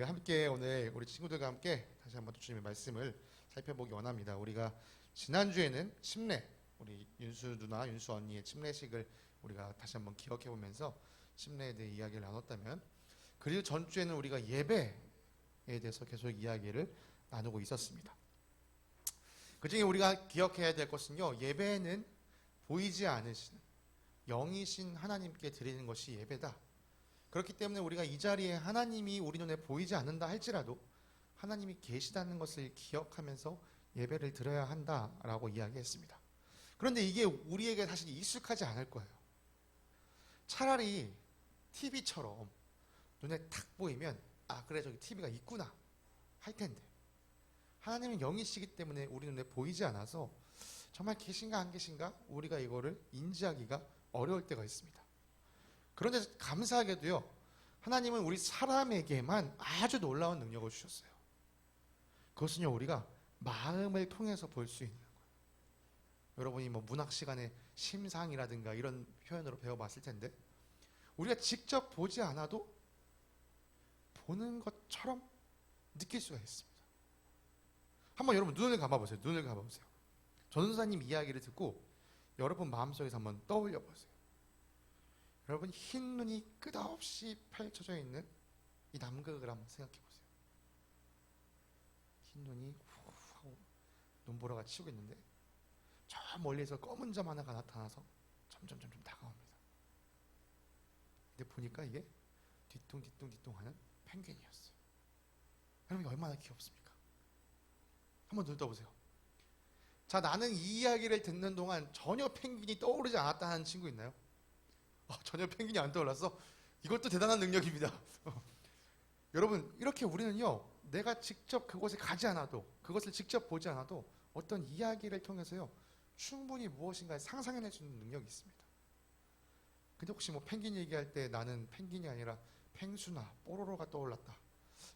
함께 오늘 우리 친구들과 함께 다시 한번 또 주님의 말씀을 살펴보기 원합니다. 우리가 지난주에는 침례, 우리 윤수 누나, 윤수 언니의 침례식을 우리가 다시 한번 기억해 보면서 침례에 대해 이야기를 나눴다면, 그리고 전주에는 우리가 예배에 대해서 계속 이야기를 나누고 있었습니다. 그 중에 우리가 기억해야 될 것은요, 예배는 보이지 않으시는 영이신 하나님께 드리는 것이 예배다. 그렇기 때문에 우리가 이 자리에 하나님이 우리 눈에 보이지 않는다 할지라도 하나님이 계시다는 것을 기억하면서 예배를 드려야 한다라고 이야기했습니다. 그런데 이게 우리에게 사실 익숙하지 않을 거예요. 차라리 TV처럼 눈에 탁 보이면 그래 저기 TV가 있구나 할 텐데, 하나님은 영이시기 때문에 우리 눈에 보이지 않아서 정말 계신가 안 계신가 우리가 이거를 인지하기가 어려울 때가 있습니다. 그런데 감사하게도요, 하나님은 우리 사람에게만 아주 놀라운 능력을 주셨어요. 그것은요, 우리가 마음을 통해서 볼 수 있는 거예요. 여러분이 문학 시간에 심상이라든가 이런 표현으로 배워봤을 텐데, 우리가 직접 보지 않아도 보는 것처럼 느낄 수가 있습니다. 한번 여러분 눈을 감아보세요. 눈을 감아보세요. 전도사님 이야기를 듣고 여러분 마음속에서 한번 떠올려 보세요. 여러분 흰 눈이 끝없이 펼쳐져 있는 이 남극을 한번 생각해 보세요. 흰 눈이 후 하고 눈보라가 치고 있는데 저 멀리서 검은 점 하나가 나타나서 점점 다가옵니다. 근데 보니까 이게 뒤뚱뒤뚱 하는 펭귄이었어요. 여러분 얼마나 귀엽습니까? 한번 눈 떠보세요. 자, 나는 이 이야기를 듣는 동안 전혀 펭귄이 떠오르지 않았다 하는 친구 있나요? 전혀 펭귄이 안 떠올랐어? 이것도 대단한 능력입니다. 여러분, 이렇게 우리는요, 내가 직접 그곳에 가지 않아도, 그것을 직접 보지 않아도 어떤 이야기를 통해서요, 충분히 무엇인가를 상상해낼 수 있는 능력이 있습니다. 근데 혹시 펭귄 얘기할 때 나는 펭귄이 아니라 펭수나 뽀로로가 떠올랐다,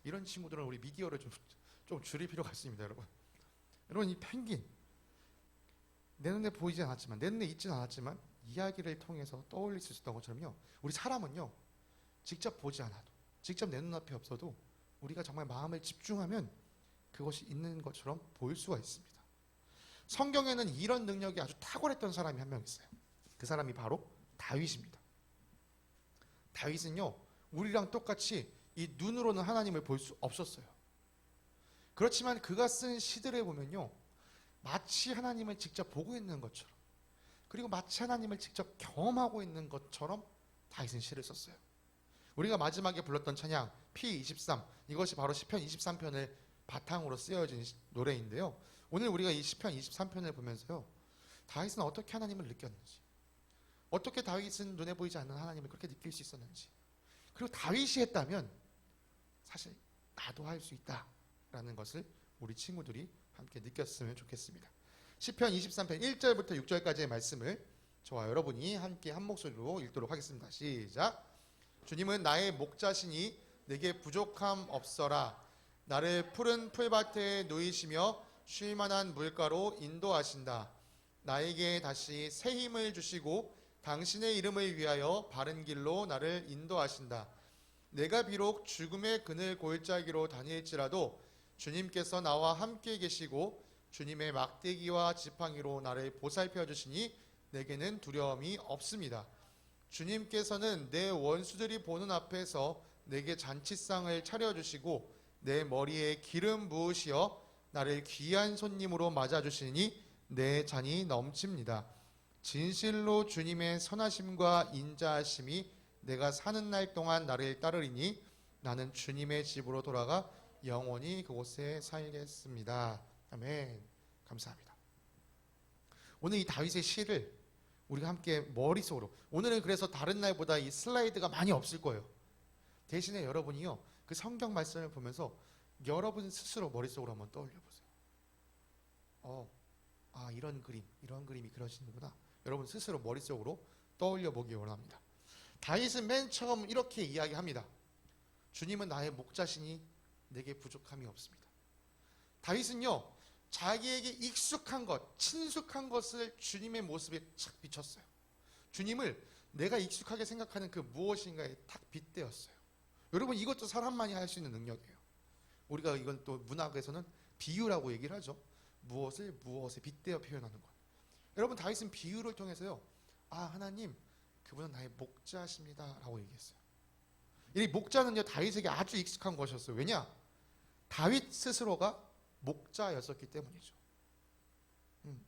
이런 친구들은 우리 미디어를 좀 줄일 필요가 있습니다. 여러분 이 펭귄, 내 눈에 보이지 않았지만, 내 눈에 있지는 않았지만 이야기를 통해서 떠올릴 수 있었던 것처럼요, 우리 사람은요, 직접 보지 않아도, 직접 내 눈앞에 없어도 우리가 정말 마음을 집중하면 그것이 있는 것처럼 보일 수가 있습니다. 성경에는 이런 능력이 아주 탁월했던 사람이 한 명 있어요. 그 사람이 바로 다윗입니다. 다윗은요, 우리랑 똑같이 이 눈으로는 하나님을 볼 수 없었어요. 그렇지만 그가 쓴 시들을 보면요, 마치 하나님을 직접 보고 있는 것처럼, 그리고 마치 하나님을 직접 경험하고 있는 것처럼 다윗은 시를 썼어요. 우리가 마지막에 불렀던 찬양 P23, 이것이 바로 시편 23편을 바탕으로 쓰여진 노래인데요, 오늘 우리가 이 시편 23편을 보면서요, 다윗은 어떻게 하나님을 느꼈는지, 어떻게 다윗은 눈에 보이지 않는 하나님을 그렇게 느낄 수 있었는지, 그리고 다윗이 했다면 사실 나도 할 수 있다라는 것을 우리 친구들이 함께 느꼈으면 좋겠습니다. 시편 23편 1절부터 6절까지의 말씀을 저와 여러분이 함께 한 목소리로 읽도록 하겠습니다. 시작. 주님은 나의 목자시니 내게 부족함 없어라. 나를 푸른 풀밭에 누이시며 쉴 만한 물가로 인도하신다. 나에게 다시 새 힘을 주시고 당신의 이름을 위하여 바른 길로 나를 인도하신다. 내가 비록 죽음의 그늘 골짜기로 다닐지라도 주님께서 나와 함께 계시고 주님의 막대기와 지팡이로 나를 보살펴 주시니 내게는 두려움이 없습니다. 주님께서는 내 원수들이 보는 앞에서 내게 잔치상을 차려주시고 내 머리에 기름 부으시어 나를 귀한 손님으로 맞아주시니 내 잔이 넘칩니다. 진실로 주님의 선하심과 인자하심이 내가 사는 날 동안 나를 따르리니 나는 주님의 집으로 돌아가 영원히 그곳에 살겠습니다. 아멘. 감사합니다. 오늘 이 다윗의 시를 우리가 함께 머릿속으로, 오늘은 그래서 다른 날보다 이 슬라이드가 많이 없을 거예요. 대신에 여러분이요, 그 성경 말씀을 보면서 여러분 스스로 머릿속으로 한번 떠올려 보세요. 이런 그림이 그려지는구나. 여러분 스스로 머릿속으로 떠올려 보기 원합니다. 다윗은 맨 처음 이렇게 이야기합니다. 주님은 나의 목자시니 내게 부족함이 없습니다. 다윗은요, 자기에게 익숙한 것, 친숙한 것을 주님의 모습에 착 비췄어요. 주님을 내가 익숙하게 생각하는 그 무엇인가에 탁 빗대었어요. 여러분 이것도 사람만이 할 수 있는 능력이에요. 우리가 이건 또 문학에서는 비유라고 얘기를 하죠. 무엇을 무엇에 빗대어 표현하는 것. 여러분 다윗은 비유를 통해서요. 아 하나님 그분은 나의 목자십니다라고 얘기했어요. 이 목자는요 다윗에게 아주 익숙한 것이었어요. 왜냐? 다윗 스스로가 목자였었기 때문이죠.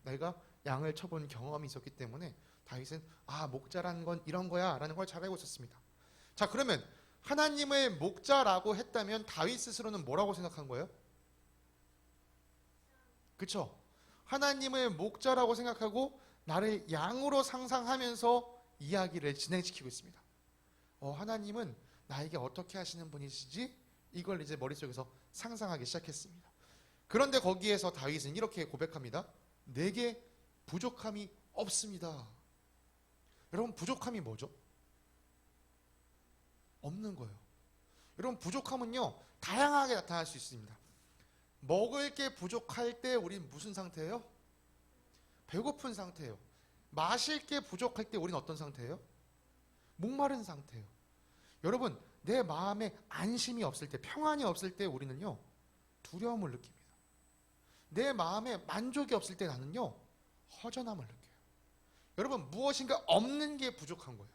내가 양을 쳐본 경험이 있었기 때문에 다윗은 아 목자라는 건 이런 거야 라는 걸 잘 알고 있었습니다. 자 그러면 하나님을 목자라고 했다면 다윗 스스로는 뭐라고 생각한 거예요? 그쵸? 하나님을 목자라고 생각하고 나를 양으로 상상하면서 이야기를 진행시키고 있습니다. 하나님은 나에게 어떻게 하시는 분이시지? 이걸 이제 머릿속에서 상상하기 시작했습니다. 그런데 거기에서 다윗은 이렇게 고백합니다. 내게 부족함이 없습니다. 여러분 부족함이 뭐죠? 없는 거예요. 여러분 부족함은요 다양하게 나타날 수 있습니다. 먹을 게 부족할 때 우린 무슨 상태예요? 배고픈 상태예요. 마실 게 부족할 때 우린 어떤 상태예요? 목마른 상태예요. 여러분 내 마음에 안심이 없을 때 평안이 없을 때 우리는요 두려움을 느낍니다. 내 마음에 만족이 없을 때 나는요 허전함을 느껴요. 여러분 무엇인가 없는 게 부족한 거예요.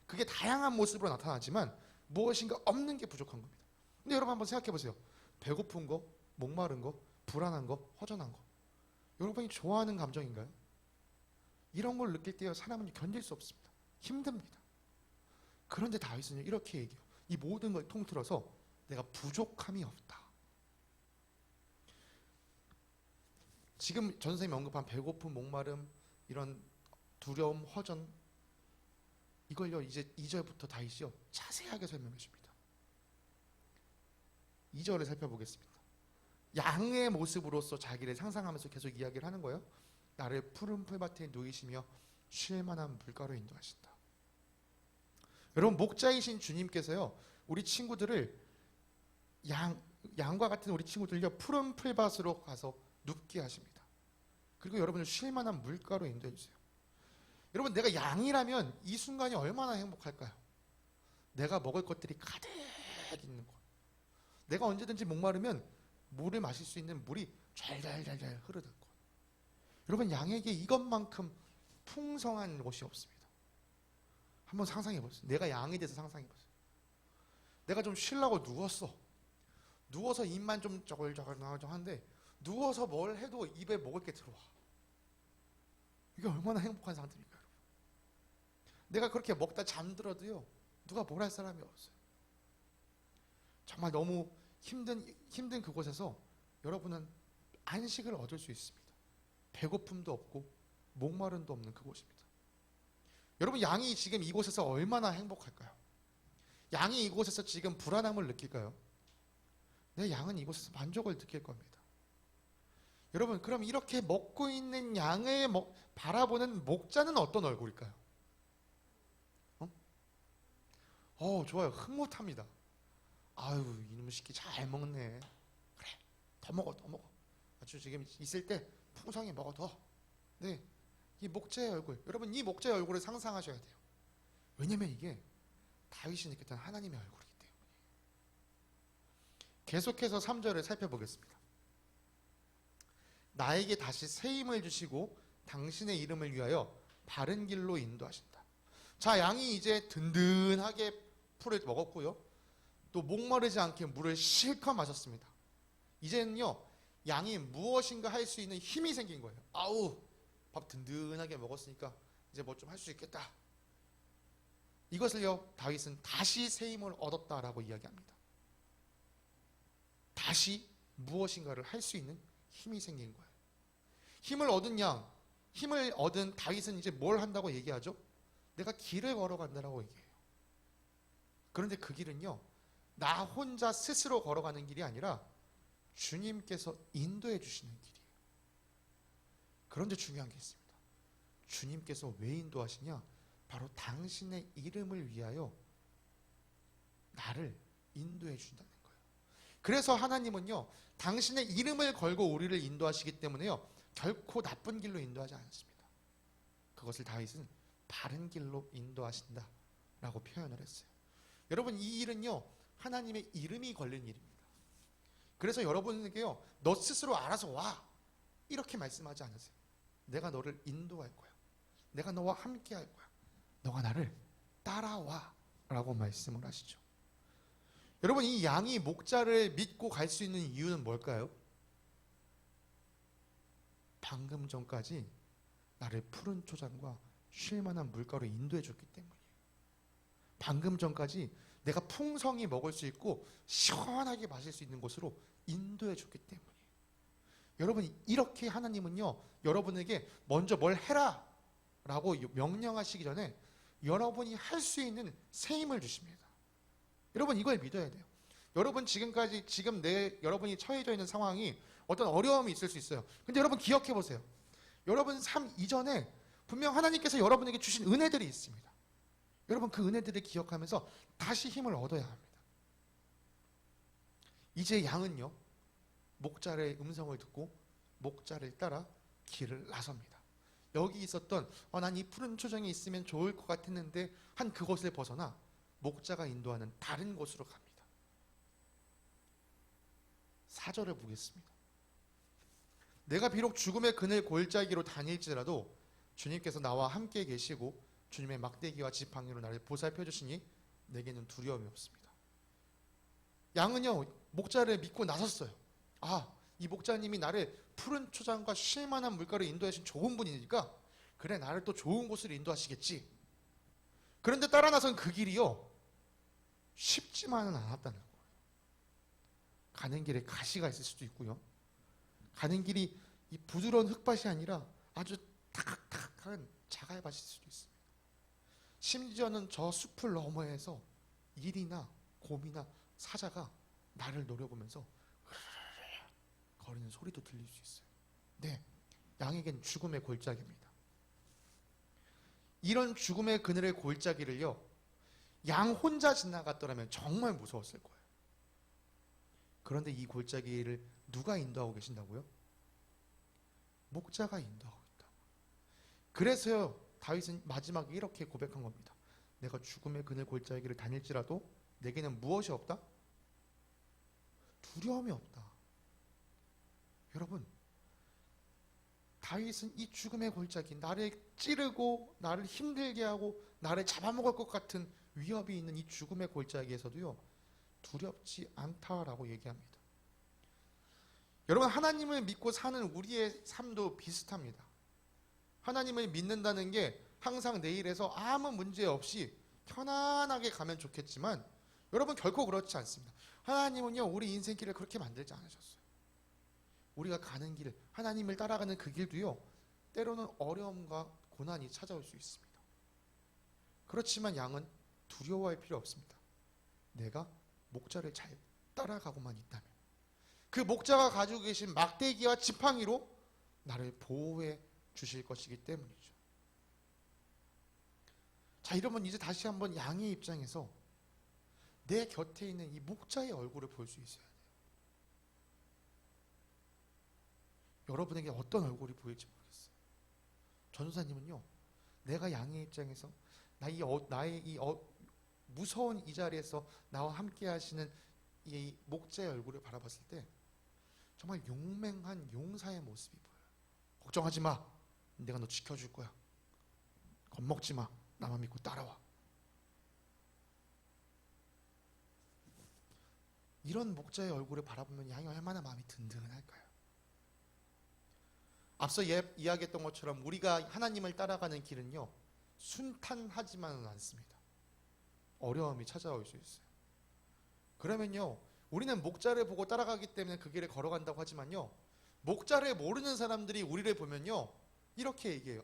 그게 다양한 모습으로 나타나지만 무엇인가 없는 게 부족한 겁니다. 근데 여러분 한번 생각해 보세요. 배고픈 거, 목마른 거, 불안한 거, 허전한 거. 여러분이 좋아하는 감정인가요? 이런 걸 느낄 때 사람은 견딜 수 없습니다. 힘듭니다. 그런데 다윗은 이렇게 얘기해요. 이 모든 걸 통틀어서 내가 부족함이 없다. 지금 전 선생님이 언급한 배고픔, 목마름, 이런 두려움, 허전 이걸요 이제 2절부터 다윗이요 자세하게 설명해 줍니다. 2절을 살펴보겠습니다. 양의 모습으로서 자기를 상상하면서 계속 이야기를 하는 거예요. 나를 푸른 풀밭에 누이시며 쉴 만한 물가로 인도하신다. 여러분 목자이신 주님께서요 우리 친구들을 양과 같은 우리 친구들요 푸른 풀밭으로 가서 눕게 하십니다. 그리고 여러분을 쉴 만한 물가로 인도해 주세요. 여러분 내가 양이라면 이 순간이 얼마나 행복할까요? 내가 먹을 것들이 가득 있는 것. 내가 언제든지 목마르면 물을 마실 수 있는 물이 잘잘잘잘 흐르는 것. 여러분 양에게 이것만큼 풍성한 곳이 없습니다. 한번 상상해 보세요. 내가 양에 대해서 상상해 보세요. 내가 좀 쉬려고 누웠어. 누워서 입만 좀 저글저글한데 누워서 뭘 해도 입에 먹을 게 들어와. 이게 얼마나 행복한 상태입니까? 여러분? 내가 그렇게 먹다 잠들어도요 누가 뭘 할 사람이 없어요. 정말 너무 힘든 그곳에서 여러분은 안식을 얻을 수 있습니다. 배고픔도 없고 목마름도 없는 그곳입니다. 여러분 양이 지금 이곳에서 얼마나 행복할까요? 양이 이곳에서 지금 불안함을 느낄까요? 내 양은 이곳에서 만족을 느낄 겁니다. 여러분 그럼 이렇게 먹고 있는 양을 바라보는 목자는 어떤 얼굴일까요? 좋아요. 흐뭇합니다. 아유 이놈의 새끼 잘 먹네. 그래 더 먹어 더 먹어. 아주 지금 있을 때 풍성히 먹어 더. 네, 이 목자의 얼굴. 여러분 이 목자의 얼굴을 상상하셔야 돼요. 왜냐면 이게 다윗이 느꼈던 하나님의 얼굴이기 때문에. 계속해서 3절을 살펴보겠습니다. 나에게 다시 새 힘을 주시고 당신의 이름을 위하여 바른 길로 인도하신다. 자 양이 이제 든든하게 풀을 먹었고요. 또 목마르지 않게 물을 실컷 마셨습니다. 이제는요 양이 무엇인가 할 수 있는 힘이 생긴 거예요. 아우 밥 든든하게 먹었으니까 이제 뭐 좀 할 수 있겠다. 이것을요 다윗은 다시 새 힘을 얻었다라고 이야기합니다. 다시 무엇인가를 할 수 있는 힘이 생긴 거예요. 힘을 얻은 다윗은 이제 뭘 한다고 얘기하죠? 내가 길을 걸어간다라고 얘기해요. 그런데 그 길은요 나 혼자 스스로 걸어가는 길이 아니라 주님께서 인도해 주시는 길이에요. 그런데 중요한 게 있습니다. 주님께서 왜 인도하시냐? 바로 당신의 이름을 위하여 나를 인도해 주신다는 거예요. 그래서 하나님은요 당신의 이름을 걸고 우리를 인도하시기 때문에요 결코 나쁜 길로 인도하지 않습니다. 그것을 다윗은 바른 길로 인도하신다 라고 표현을 했어요. 여러분 이 일은요 하나님의 이름이 걸린 일입니다. 그래서 여러분에게요, 너 스스로 알아서 와, 이렇게 말씀하지 않으세요. 내가 너를 인도할 거야. 내가 너와 함께 할 거야. 너가 나를 따라와 라고 말씀을 하시죠. 여러분, 이 양이 목자를 믿고 갈 수 있는 이유는 뭘까요? 방금 전까지 나를 푸른 초장과 쉴만한 물가로 인도해 줬기 때문이에요. 방금 전까지 내가 풍성히 먹을 수 있고 시원하게 마실 수 있는 곳으로 인도해 줬기 때문이에요. 여러분, 이렇게 하나님은요, 여러분에게 먼저 뭘 해라 라고 명령하시기 전에 여러분이 할 수 있는 새 힘을 주십니다. 여러분, 이걸 믿어야 돼요. 여러분, 지금까지 여러분이 처해져 있는 상황이 어떤 어려움이 있을 수 있어요. 근데 여러분, 기억해 보세요. 여러분 삶 이전에 분명 하나님께서 여러분에게 주신 은혜들이 있습니다. 여러분, 그 은혜들을 기억하면서 다시 힘을 얻어야 합니다. 이제 양은요, 목자의 음성을 듣고 목자를 따라 길을 나섭니다. 여기 있었던 난 이 푸른 초장에 있으면 좋을 것 같았는데 한 그곳을 벗어나 목자가 인도하는 다른 곳으로 갑니다. 4절을 보겠습니다. 내가 비록 죽음의 그늘 골짜기로 다닐지라도 주님께서 나와 함께 계시고 주님의 막대기와 지팡이로 나를 보살펴 주시니 내게는 두려움이 없습니다. 양은요, 목자를 믿고 나섰어요. 이 목자님이 나를 푸른 초장과 쉴만한 물가로 인도하신 좋은 분이니까 그래, 나를 또 좋은 곳으로 인도하시겠지. 그런데 따라 나선 그 길이요, 쉽지만은 않았다는 거예요. 가는 길에 가시가 있을 수도 있고요, 가는 길이 이 부드러운 흙밭이 아니라 아주 탁탁한 자갈밭일 수도 있습니다. 심지어는 저 숲을 너머에서 일이나 곰이나 사자가 나를 노려보면서 거리는 소리도 들릴 수 있어요. 네, 양에겐 죽음의 골짜기입니다. 이런 죽음의 그늘의 골짜기를요, 양 혼자 지나갔더라면 정말 무서웠을 거예요. 그런데 이 골짜기를 누가 인도하고 계신다고요? 목자가 인도하고 있다. 그래서요, 다윗은 마지막에 이렇게 고백한 겁니다. 내가 죽음의 그늘 골짜기를 다닐지라도 내게는 무엇이 없다? 두려움이 없다. 여러분, 다윗은 이 죽음의 골짜기, 나를 찌르고 나를 힘들게 하고 나를 잡아먹을 것 같은 위협이 있는 이 죽음의 골짜기에서도요, 두렵지 않다라고 얘기합니다. 여러분, 하나님을 믿고 사는 우리의 삶도 비슷합니다. 하나님을 믿는다는 게 항상 내일에서 아무 문제 없이 편안하게 가면 좋겠지만 여러분, 결코 그렇지 않습니다. 하나님은요, 우리 인생길을 그렇게 만들지 않으셨어요. 우리가 가는 길, 하나님을 따라가는 그 길도요, 때로는 어려움과 고난이 찾아올 수 있습니다. 그렇지만 양은 두려워할 필요 없습니다. 내가 목자를 잘 따라가고만 있다면, 그 목자가 가지고 계신 막대기와 지팡이로 나를 보호해 주실 것이기 때문이죠. 자, 여러분, 이제 다시 한번 양의 입장에서 내 곁에 있는 이 목자의 얼굴을 볼 수 있어야 돼요. 여러분에게 어떤 얼굴이 보일지 모르겠어요. 전도사님은요, 내가 양의 입장에서 나의 이 무서운 이 자리에서 나와 함께 하시는 이 목자의 얼굴을 바라봤을 때 정말 용맹한 용사의 모습이 보여요. 걱정하지 마, 내가 너 지켜줄 거야. 겁먹지 마, 나만 믿고 따라와. 이런 목자의 얼굴을 바라보면 양이 얼마나 마음이 든든할까요? 앞서 이야기했던 것처럼 우리가 하나님을 따라가는 길은요, 순탄하지만은 않습니다. 어려움이 찾아올 수 있어요. 그러면요, 우리는 목자를 보고 따라가기 때문에 그 길을 걸어간다고 하지만요, 목자를 모르는 사람들이 우리를 보면요, 이렇게 얘기해요.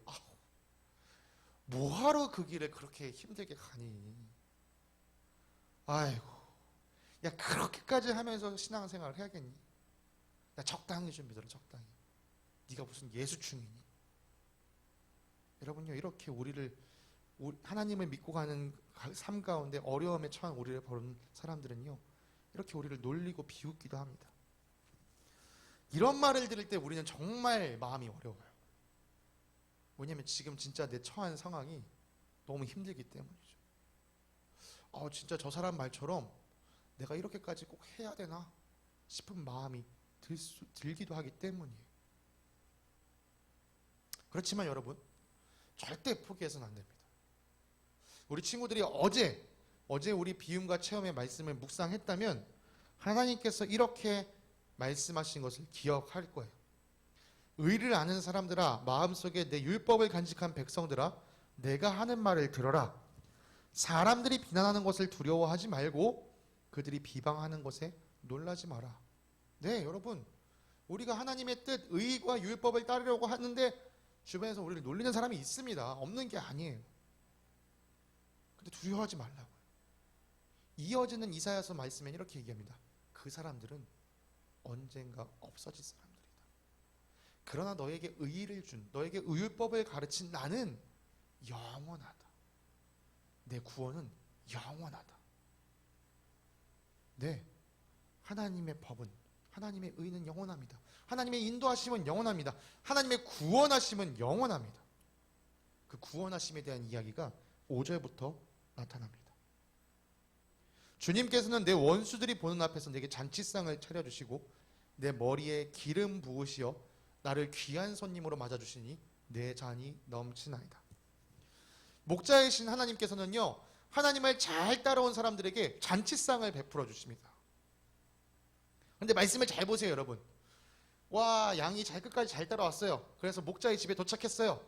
뭐하러 그 길을 그렇게 힘들게 가니? 아이고, 야, 그렇게까지 하면서 신앙생활을 해야겠니? 야, 적당히 좀 믿어라, 적당히. 네가 무슨 예수충이니? 여러분요, 이렇게 하나님을 믿고 가는 삶 가운데 어려움에 처한 우리를 보는 사람들은요, 이렇게 우리를 놀리고 비웃기도 합니다. 이런 말을 들을 때 우리는 정말 마음이 어려워요. 왜냐하면 지금 진짜 내 처한 상황이 너무 힘들기 때문이죠. 진짜 저 사람 말처럼 내가 이렇게까지 꼭 해야 되나 싶은 마음이 들기도 하기 때문이에요. 그렇지만 여러분, 절대 포기해서는 안 됩니다. 우리 친구들이 어제 우리 비움과 체험의 말씀을 묵상했다면 하나님께서 이렇게 말씀하신 것을 기억할 거예요. 의를 아는 사람들아, 마음속에 내 율법을 간직한 백성들아, 내가 하는 말을 들어라. 사람들이 비난하는 것을 두려워하지 말고 그들이 비방하는 것에 놀라지 마라. 네, 여러분, 우리가 하나님의 뜻, 의와 율법을 따르려고 하는데 주변에서 우리를 놀리는 사람이 있습니다. 없는 게 아니에요. 근데 두려워하지 말라고요. 이어지는 이사야서 말씀엔 이렇게 얘기합니다. 그 사람들은 언젠가 없어질 사람들이다. 그러나 너에게 의의를 준, 너에게 율법을 가르친 나는 영원하다. 내 구원은 영원하다. 네, 하나님의 법은, 하나님의 의는 영원합니다. 하나님의 인도하심은 영원합니다. 하나님의 구원하심은 영원합니다. 그 구원하심에 대한 이야기가 5절부터 나타납니다. 주님께서는 내 원수들이 보는 앞에서 내게 잔치상을 차려주시고 내 머리에 기름 부으시어 나를 귀한 손님으로 맞아주시니 내 잔이 넘치나이다. 목자이신 하나님께서는요, 하나님을 잘 따라온 사람들에게 잔치상을 베풀어 주십니다. 근데 말씀을 잘 보세요, 여러분. 와, 양이 끝까지 잘 따라왔어요. 그래서 목자의 집에 도착했어요.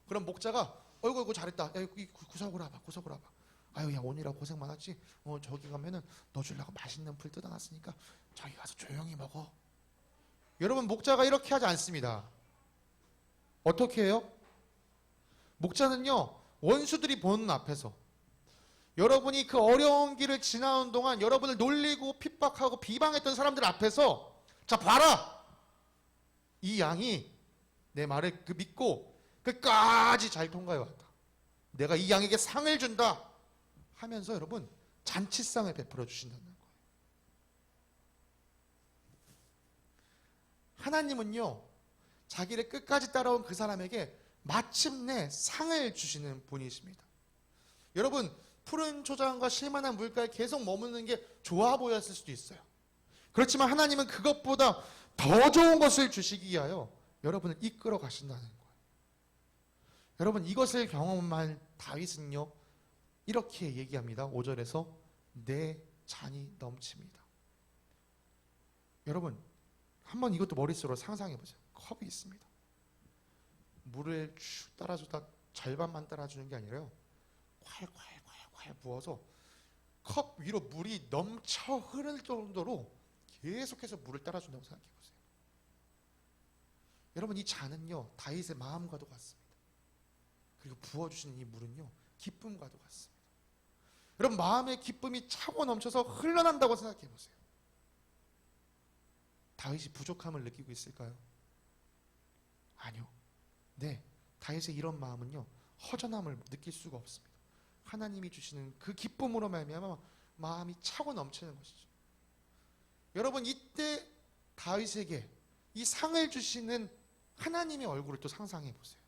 그럼 목자가 어이구 잘했다. 야, 구석으로 와봐, 구석으로 와봐. 아유, 야, 오늘아 고생 많았지. 저기 가면은 너 주려고 맛있는 풀 뜯어놨으니까 저기 가서 조용히 먹어. 여러분, 목자가 이렇게 하지 않습니다. 어떻게 해요? 목자는요, 원수들이 보는 앞에서, 여러분이 그 어려운 길을 지나온 동안 여러분을 놀리고 핍박하고 비방했던 사람들 앞에서, 자, 봐라! 이 양이 내 말을 믿고 끝까지 잘 통과해 왔다. 내가 이 양에게 상을 준다 하면서 여러분, 잔치상을 베풀어 주신다는 거예요. 하나님은요, 자기를 끝까지 따라온 그 사람에게 마침내 상을 주시는 분이십니다. 여러분, 푸른 초장과 실만한 물가에 계속 머무는 게 좋아 보였을 수도 있어요. 그렇지만 하나님은 그것보다 더 좋은 것을 주시기 위하여 여러분을 이끌어 가신다는 거예요. 여러분, 이것을 경험한 다윗은요, 이렇게 얘기합니다. 5절에서 내 잔이 넘칩니다. 여러분, 한번 이것도 머릿속으로 상상해 보세요. 컵이 있습니다. 물을 쭉 따라주다 절반만 따라주는 게 아니라요, 콸콸콸콸 부어서 컵 위로 물이 넘쳐 흐를 정도로 계속해서 물을 따라준다고 생각해 보세요. 여러분, 이 잔은요, 다윗의 마음과도 같습니다. 그리고 부어주신 이 물은요, 기쁨과도 같습니다. 여러분, 마음의 기쁨이 차고 넘쳐서 흘러난다고 생각해 보세요. 다윗이 부족함을 느끼고 있을까요? 아니요. 네, 다윗의 이런 마음은요, 허전함을 느낄 수가 없습니다. 하나님이 주시는 그 기쁨으로 말미암아 마음이 차고 넘치는 것이죠. 여러분, 이때 다윗에게 이 상을 주시는 하나님의 얼굴을 또 상상해 보세요.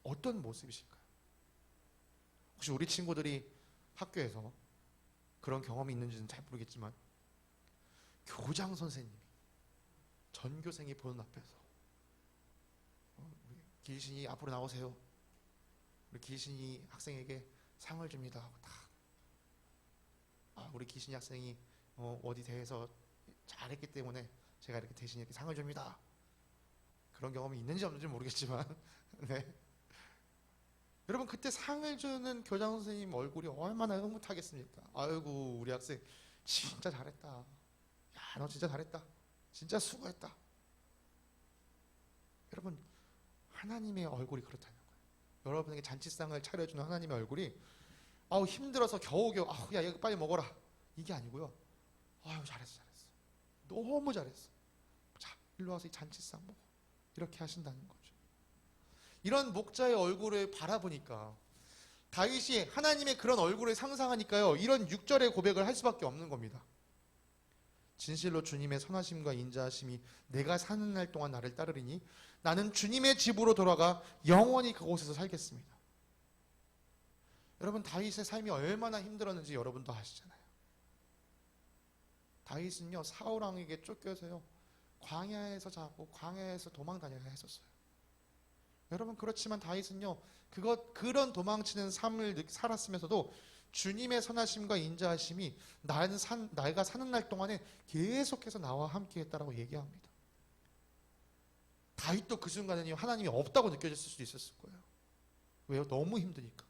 어떤 모습이실까요? 혹시 우리 친구들이 학교에서 그런 경험이 있는지는 잘 모르겠지만, 교장 선생님이 전교생이 보는 앞에서 우리 기신이 앞으로 나오세요. 우리 기신이 학생에게 상을 줍니다 하고 딱, 우리 기신이 학생이 어디 대회에서 잘했기 때문에 제가 이렇게 대신 이렇게 상을 줍니다. 그런 경험이 있는지 없는지 모르겠지만 네. 여러분, 그때 상을 주는 교장 선생님 얼굴이 얼마나 흐뭇하겠습니까? 아이고, 우리 학생 진짜 잘했다. 야, 너 진짜 잘했다. 진짜 수고했다. 여러분, 하나님의 얼굴이 그렇다는 거예요. 여러분에게 잔치상을 차려주는 하나님의 얼굴이 힘들어서 겨우겨우 야, 이거 빨리 먹어라, 이게 아니고요, 잘했어. 너무 잘했어. 자, 일로 와서 이 잔치상 먹어. 이렇게 하신다는 거죠. 이런 목자의 얼굴을 바라보니까 다윗이 하나님의 그런 얼굴을 상상하니까요, 이런 6절의 고백을 할 수밖에 없는 겁니다. 진실로 주님의 선하심과 인자하심이 내가 사는 날 동안 나를 따르리니 나는 주님의 집으로 돌아가 영원히 그곳에서 살겠습니다. 여러분, 다윗의 삶이 얼마나 힘들었는지 여러분도 아시잖아요. 다윗은요 사울 왕에게 쫓겨서요 광야에서 자고 광야에서 도망 다녀야 했었어요. 여러분 그렇지만 다윗은요 그런 도망치는 삶을 살았으면서도 주님의 선하심과 인자하심이 내가 사는 날 동안에 계속해서 나와 함께했다라고 얘기합니다. 다윗도 그 순간에는 하나님이 없다고 느껴졌을 수도 있었을 거예요. 왜요? 너무 힘드니까.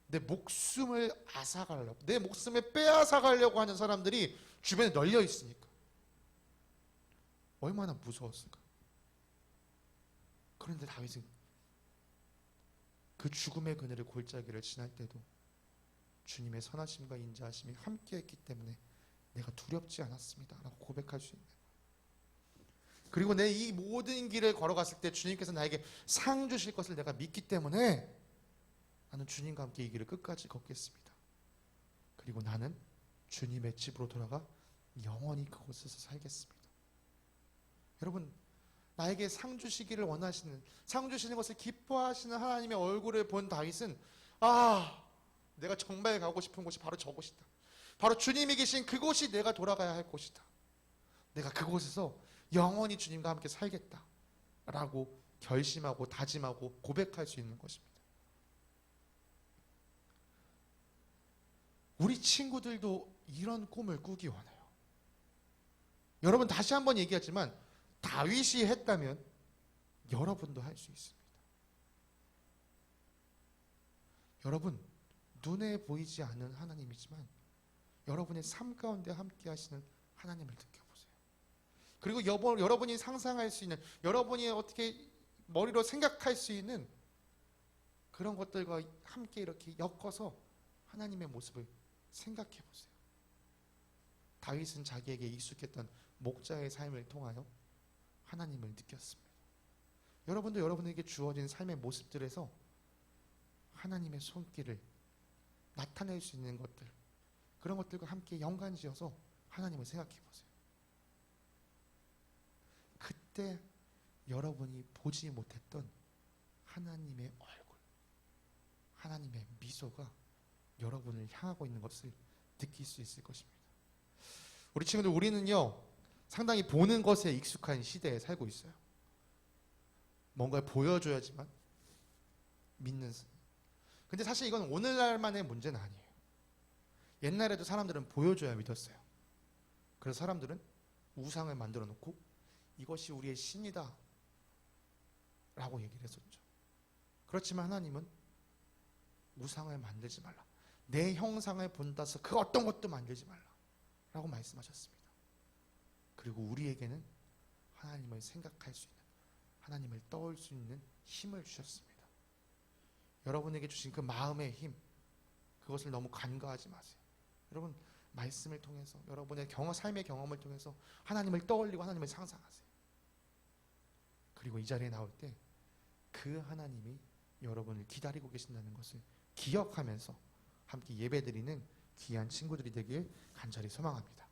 내 목숨을 앗아가려고, 내 목숨을 빼앗아가려고 하는 사람들이 주변에 널려 있으니까 얼마나 무서웠을까. 그런데 다윗은 그 죽음의 그늘의 골짜기를 지날 때도 주님의 선하심과 인자하심이 함께했기 때문에 내가 두렵지 않았습니다 라고 고백할 수 있는, 그리고 내 이 모든 길을 걸어갔을 때 주님께서 나에게 상 주실 것을 내가 믿기 때문에 나는 주님과 함께 이 길을 끝까지 걷겠습니다. 그리고 나는 주님의 집으로 돌아가 영원히 그곳에서 살겠습니다. 여러분 나에게 상 주시기를 원하시는, 상 주시는 것을 기뻐하시는 하나님의 얼굴을 본 다윗은 내가 정말 가고 싶은 곳이 바로 저곳이다. 바로 주님이 계신 그곳이 내가 돌아가야 할 곳이다. 내가 그곳에서 영원히 주님과 함께 살겠다 라고 결심하고 다짐하고 고백할 수 있는 것입니다. 우리 친구들도 이런 꿈을 꾸기 원해요. 여러분 다시 한번 얘기하지만 다윗이 했다면 여러분도 할 수 있습니다. 여러분 눈에 보이지 않는 하나님이지만 여러분의 삶 가운데 함께 하시는 하나님을 느껴보세요. 그리고 여러분이 상상할 수 있는, 여러분이 어떻게 머리로 생각할 수 있는 그런 것들과 함께 이렇게 엮어서 하나님의 모습을 생각해 보세요. 다윗은 자기에게 익숙했던 목자의 삶을 통하여 하나님을 느꼈습니다. 여러분도 여러분에게 주어진 삶의 모습들에서 하나님의 손길을 나타낼 수 있는 것들, 그런 것들과 함께 연관지어서 하나님을 생각해 보세요. 그때 여러분이 보지 못했던 하나님의 얼굴, 하나님의 미소가 여러분을 향하고 있는 것을 느낄 수 있을 것입니다. 우리 친구들, 우리는요 상당히 보는 것에 익숙한 시대에 살고 있어요. 뭔가를 보여줘야지만 믿는. 근데 사실 이건 오늘날만의 문제는 아니에요. 옛날에도 사람들은 보여줘야 믿었어요. 그래서 사람들은 우상을 만들어 놓고 이것이 우리의 신이다 라고 얘기를 했었죠. 그렇지만 하나님은 우상을 만들지 말라, 내 형상을 본다서 그 어떤 것도 만들지 말라 라고 말씀하셨습니다. 그리고 우리에게는 하나님을 생각할 수 있는, 하나님을 떠올 수 있는 힘을 주셨습니다. 여러분에게 주신 그 마음의 힘, 그것을 너무 간과하지 마세요. 여러분 말씀을 통해서, 여러분의 삶의 경험을 통해서 하나님을 떠올리고 하나님을 상상하세요. 그리고 이 자리에 나올 때 그 하나님이 여러분을 기다리고 계신다는 것을 기억하면서 함께 예배드리는 귀한 친구들이 되길 간절히 소망합니다.